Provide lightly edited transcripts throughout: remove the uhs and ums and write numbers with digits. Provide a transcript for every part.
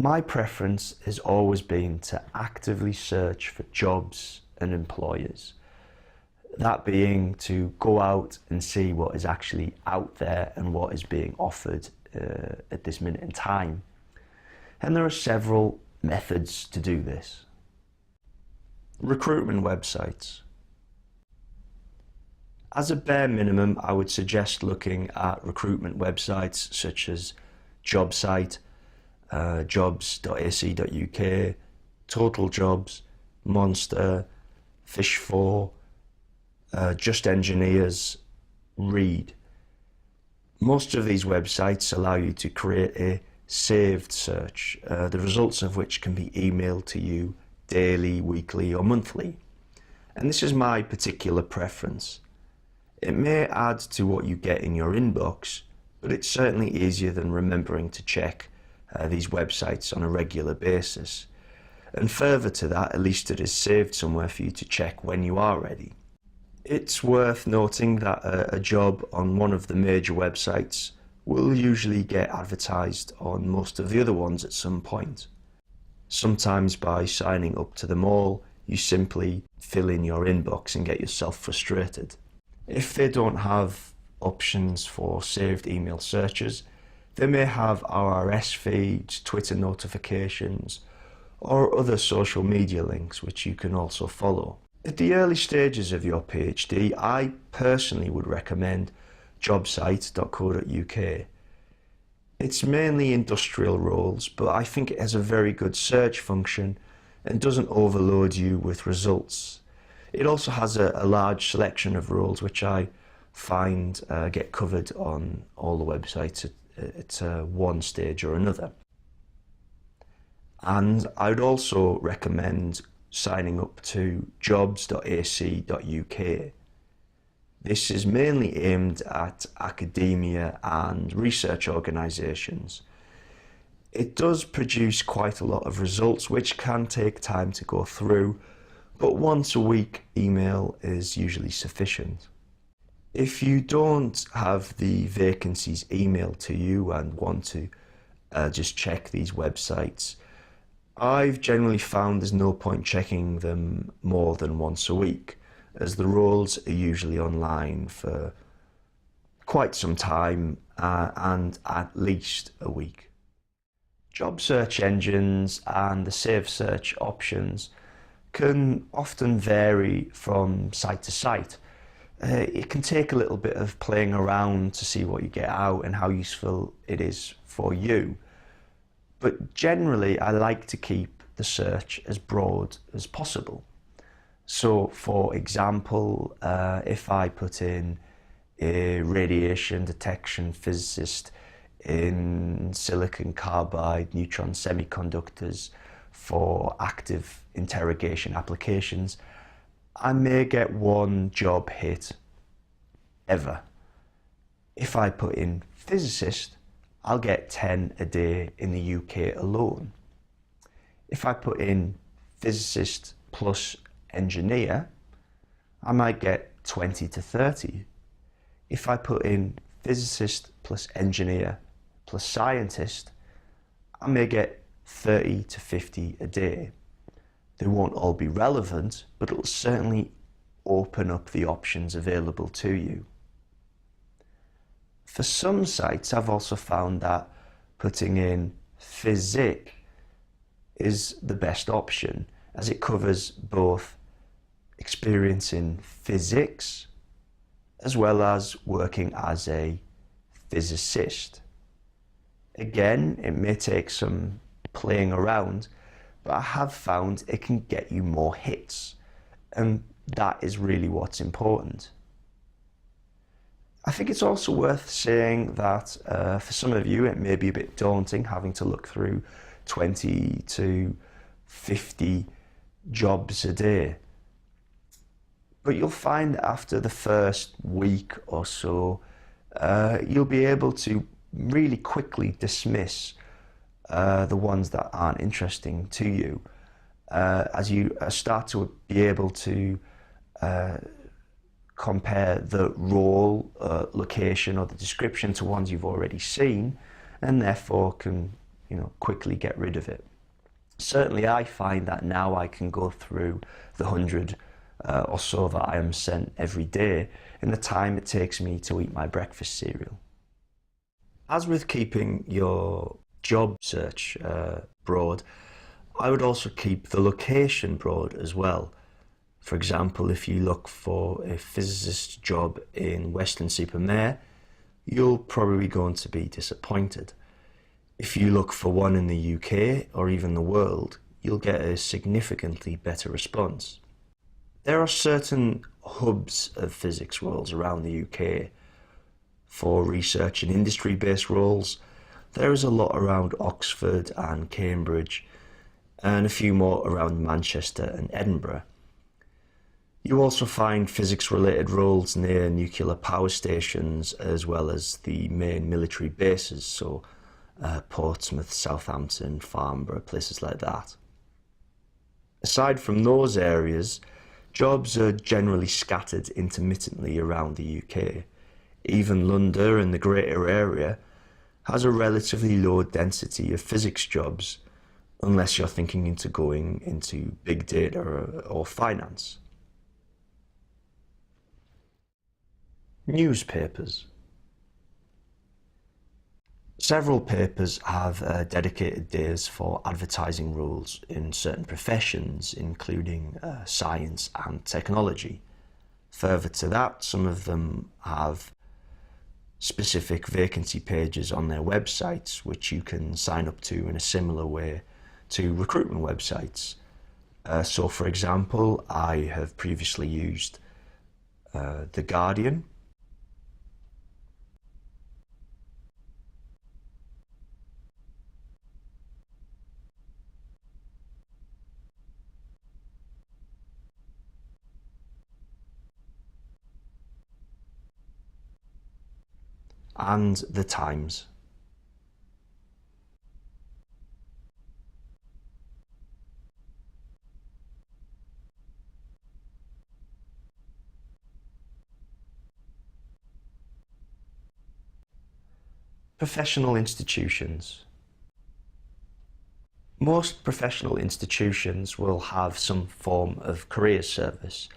My preference has always been to actively search for jobs and employers. That being to go out and see what is actually out there and what is being offered at this minute in time. And there are several methods to do this. Recruitment websites. As a bare minimum, I would suggest looking at recruitment websites such as JobSite, jobs.ac.uk, Total Jobs, Monster, Fish4, Just Engineers, Reed. Most of these websites allow you to create a saved search, the results of which can be emailed to you daily, weekly or monthly. And this is my particular preference. It may add to what you get in your inbox, but it's certainly easier than remembering to check these websites on a regular basis. And further to that, at least it is saved somewhere for you to check when you are ready. It's worth noting that a job on one of the major websites will usually get advertised on most of the other ones at some point. Sometimes by signing up to them all, you simply fill in your inbox and get yourself frustrated. If they don't have options for saved email searches, they may have RSS feeds, Twitter notifications, or other social media links which you can also follow. At the early stages of your PhD, I personally would recommend jobsite.co.uk. It's mainly industrial roles, but I think it has a very good search function and doesn't overload you with results. It also has a large selection of roles which I find get covered on all the websites at one stage or another. And I would also recommend signing up to jobs.ac.uk. This is mainly aimed at academia and research organisations. It does produce quite a lot of results which can take time to go through, but once a week email is usually sufficient. If you don't have the vacancies emailed to you and want to just check these websites, I've generally found there's no point checking them more than once a week, as the roles are usually online for quite some time and at least a week. Job search engines and the save search options can often vary from site to site. It can take a little bit of playing around to see what you get out and how useful it is for you. But generally, I like to keep the search as broad as possible. So, for example, if I put in a radiation detection physicist in silicon carbide neutron semiconductors for active interrogation applications, I may get one job hit ever. If I put in physicist, I'll get 10 a day in the UK alone. If I put in physicist plus engineer, I might get 20 to 30. If I put in physicist plus engineer plus scientist, I may get 30 to 50 a day. They won't all be relevant, but it'll certainly open up the options available to you. For some sites, I've also found that putting in physic is the best option, as it covers both experience in physics as well as working as a physicist. Again, it may take some playing around, but I have found it can get you more hits, and that is really what's important. I think it's also worth saying that for some of you it may be a bit daunting having to look through 20 to 50 jobs a day. But you'll find that after the first week or so, you'll be able to really quickly dismiss the ones that aren't interesting to you, as you start to be able to compare the role, location or the description to ones you've already seen, and therefore can quickly get rid of it. Certainly I find that now I can go through the 100 or so that I am sent every day in the time it takes me to eat my breakfast cereal. As with keeping your job search broad, I would also keep the location broad as well. For example, if you look for a physicist's job in Weston-super-Mare, you're probably going to be disappointed. If you look for one in the UK or even the world, you'll get a significantly better response. There are certain hubs of physics roles around the UK. For research and industry-based roles, there is a lot around Oxford and Cambridge, and a few more around Manchester and Edinburgh. You also find physics-related roles near nuclear power stations as well as the main military bases, so Portsmouth, Southampton, Farnborough, places like that. Aside from those areas, jobs are generally scattered intermittently around the UK. Even London and the greater area has a relatively low density of physics jobs, unless you're thinking into going into big data or finance. Newspapers. Several papers have dedicated days for advertising roles in certain professions, including science and technology. Further to that, some of them have specific vacancy pages on their websites, which you can sign up to in a similar way to recruitment websites. So for example, I have previously used The Guardian, and The Times. Professional institutions. Most professional institutions will have some form of career service.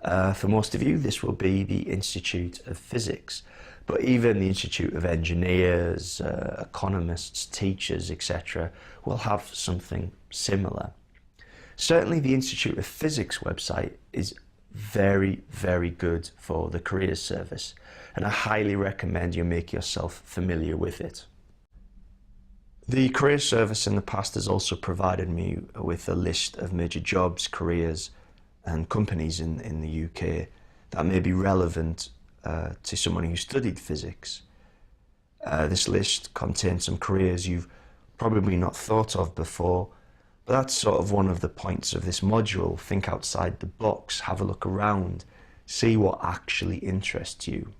For most of you, this will be the Institute of Physics, but even the Institute of Engineers, economists, teachers, etc. will have something similar. Certainly the Institute of Physics website is very, very good for the careers service, and I highly recommend you make yourself familiar with it. The career service in the past has also provided me with a list of major jobs, careers and companies in the UK that may be relevant to someone who studied physics. This list contains some careers you've probably not thought of before, but that's sort of one of the points of this module. Think outside the box, have a look around, see what actually interests you.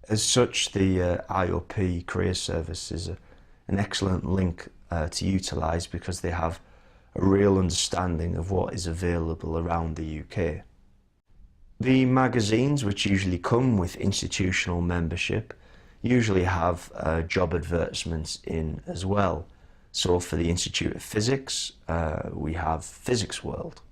As such, the IOP career service is an excellent link to utilise because they have a real understanding of what is available around the UK. The magazines, which usually come with institutional membership, usually have job advertisements in as well. So for the Institute of Physics, we have Physics World.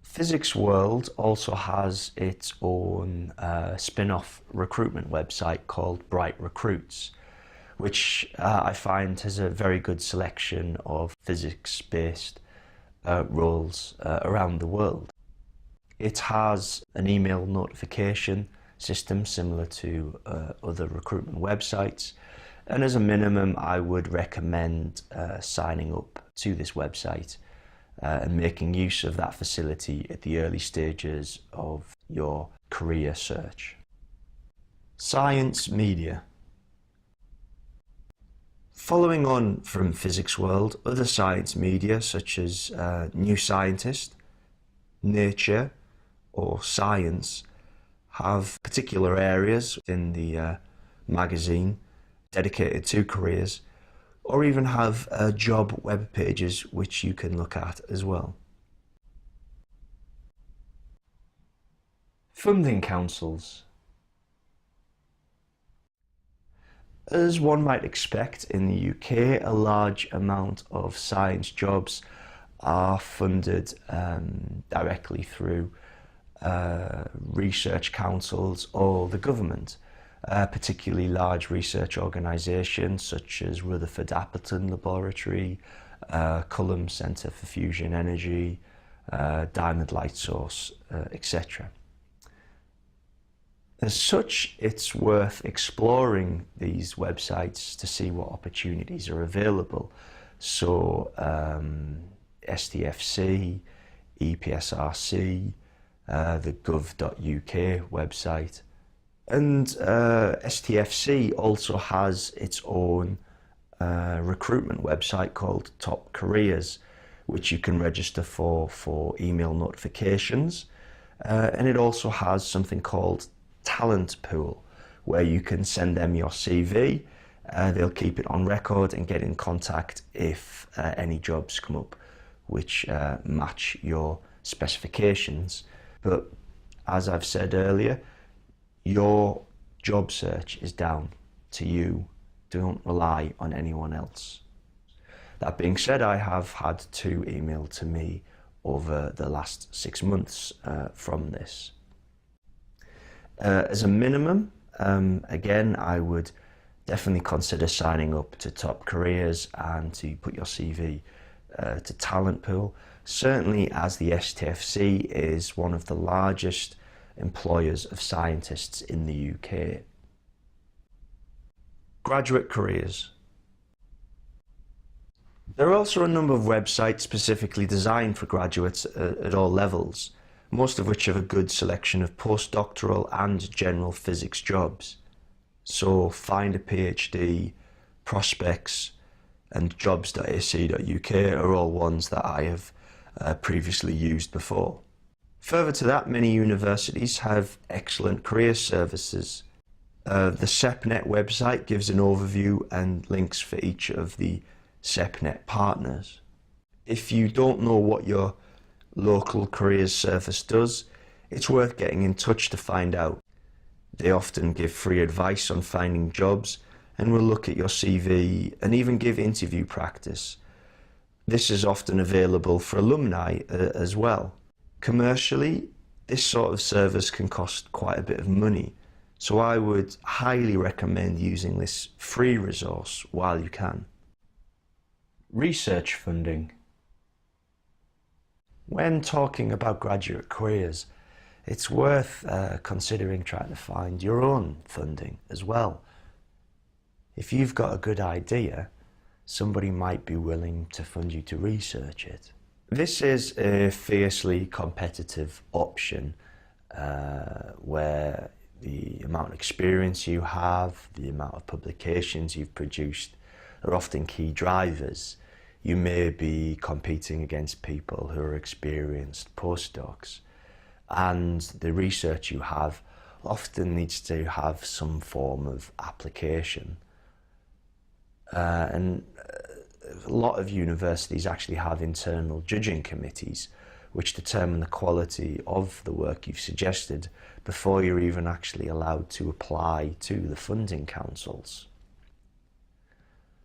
Physics World also has its own spin-off recruitment website called Bright Recruits, which I find has a very good selection of physics-based roles around the world. It has an email notification system similar to other recruitment websites, and as a minimum I would recommend signing up to this website and making use of that facility at the early stages of your career search. Science media. Following on from Physics World, other science media such as New Scientist, Nature or Science have particular areas in the magazine dedicated to careers, or even have job web pages which you can look at as well. Funding councils. As one might expect in the UK, a large amount of science jobs are funded directly through research councils or the government, particularly large research organisations such as Rutherford Appleton Laboratory, Culham Centre for Fusion Energy, Diamond Light Source, etc. As such, it's worth exploring these websites to see what opportunities are available. So STFC, EPSRC, the gov.uk website. And STFC also has its own recruitment website called Top Careers, which you can register for email notifications. And it also has something called Talent Pool, where you can send them your CV. They'll keep it on record and get in contact if any jobs come up which match your specifications. But as I've said earlier, your job search is down to you. Don't rely on anyone else. That being said, I have had 2 emailed to me over the last 6 months from this. As a minimum, again, I would definitely consider signing up to Top Careers and to put your CV to Talent Pool. Certainly, as the STFC is one of the largest employers of scientists in the UK. Graduate careers. There are also a number of websites specifically designed for graduates at all levels, most of which have a good selection of postdoctoral and general physics jobs. So Find a PhD, Prospects, and jobs.ac.uk are all ones that I have previously used before. Further to that, many universities have excellent career services. The SEPnet website gives an overview and links for each of the SEPnet partners. If you don't know what your local careers service does, it's worth getting in touch to find out. They often give free advice on finding jobs and will look at your CV and even give interview practice. This is often available for alumni as well. Commercially, this sort of service can cost quite a bit of money, so I would highly recommend using this free resource while you can. Research funding. When talking about graduate careers, it's worth considering trying to find your own funding as well. If you've got a good idea, somebody might be willing to fund you to research it. This is a fiercely competitive option where the amount of experience you have, the amount of publications you've produced are often key drivers. You may be competing against people who are experienced postdocs, and the research you have often needs to have some form of application. And a lot of universities actually have internal judging committees which determine the quality of the work you've suggested before you're even actually allowed to apply to the funding councils.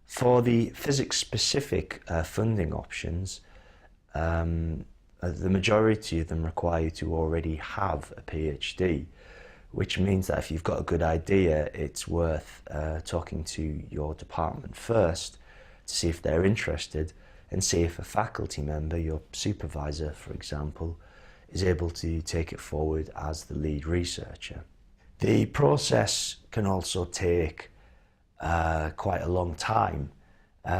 For the physics-specific funding options, the majority of them require you to already have a PhD, which means that if you've got a good idea, it's worth talking to your department first to see if they're interested and see if a faculty member, your supervisor for example, is able to take it forward as the lead researcher. The process can also take quite a long time,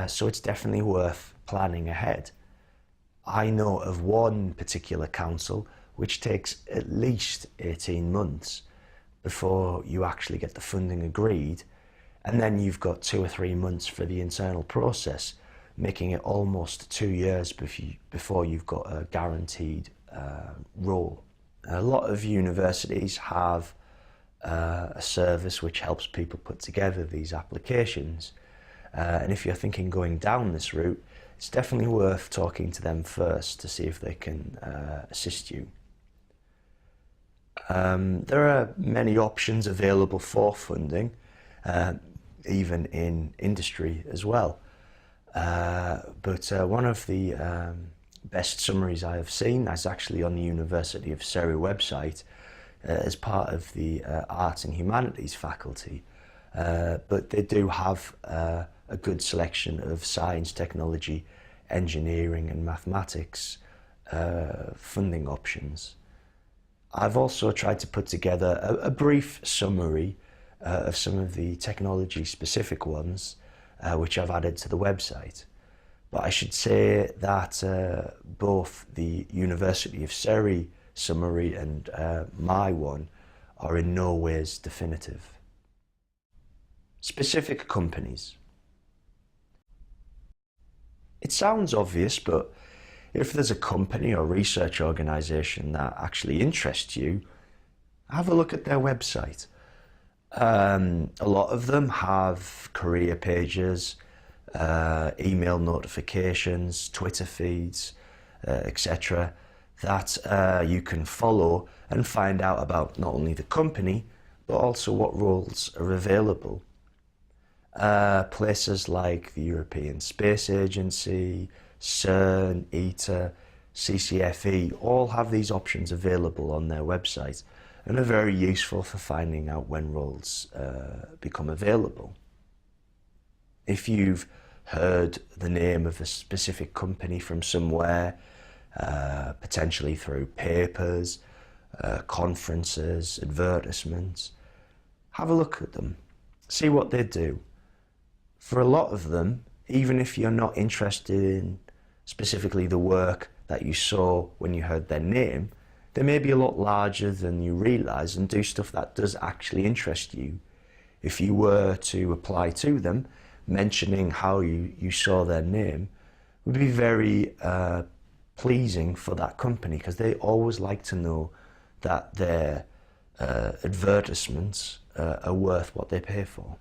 so it's definitely worth planning ahead. I know of one particular council which takes at least 18 months before you actually get the funding agreed, and then you've got 2 or 3 months for the internal process, making it almost 2 years before you've got a guaranteed role. A lot of universities have a service which helps people put together these applications, and if you're thinking going down this route, it's definitely worth talking to them first to see if they can assist you. There are many options available for funding. even in industry as well. But one of the best summaries I have seen is actually on the University of Surrey website as part of the Arts and Humanities faculty. But they do have a good selection of science, technology, engineering and mathematics funding options. I've also tried to put together a brief summary of some of the technology specific ones which I've added to the website. But I should say that both the University of Surrey summary and my one are in no ways definitive. Specific companies. It sounds obvious, but if there's a company or research organisation that actually interests you, have a look at their website. A lot of them have career pages, email notifications, Twitter feeds, etc. that you can follow and find out about not only the company, but also what roles are available. Places like the European Space Agency, CERN, ITER, CCFE all have these options available on their website and are very useful for finding out when roles become available. If you've heard the name of a specific company from somewhere, potentially through papers, conferences, advertisements, have a look at them, see what they do. For a lot of them, even if you're not interested in specifically the work that you saw when you heard their name, they may be a lot larger than you realise and do stuff that does actually interest you. If you were to apply to them, mentioning how you saw their name would be very pleasing for that company, because they always like to know that their advertisements are worth what they pay for.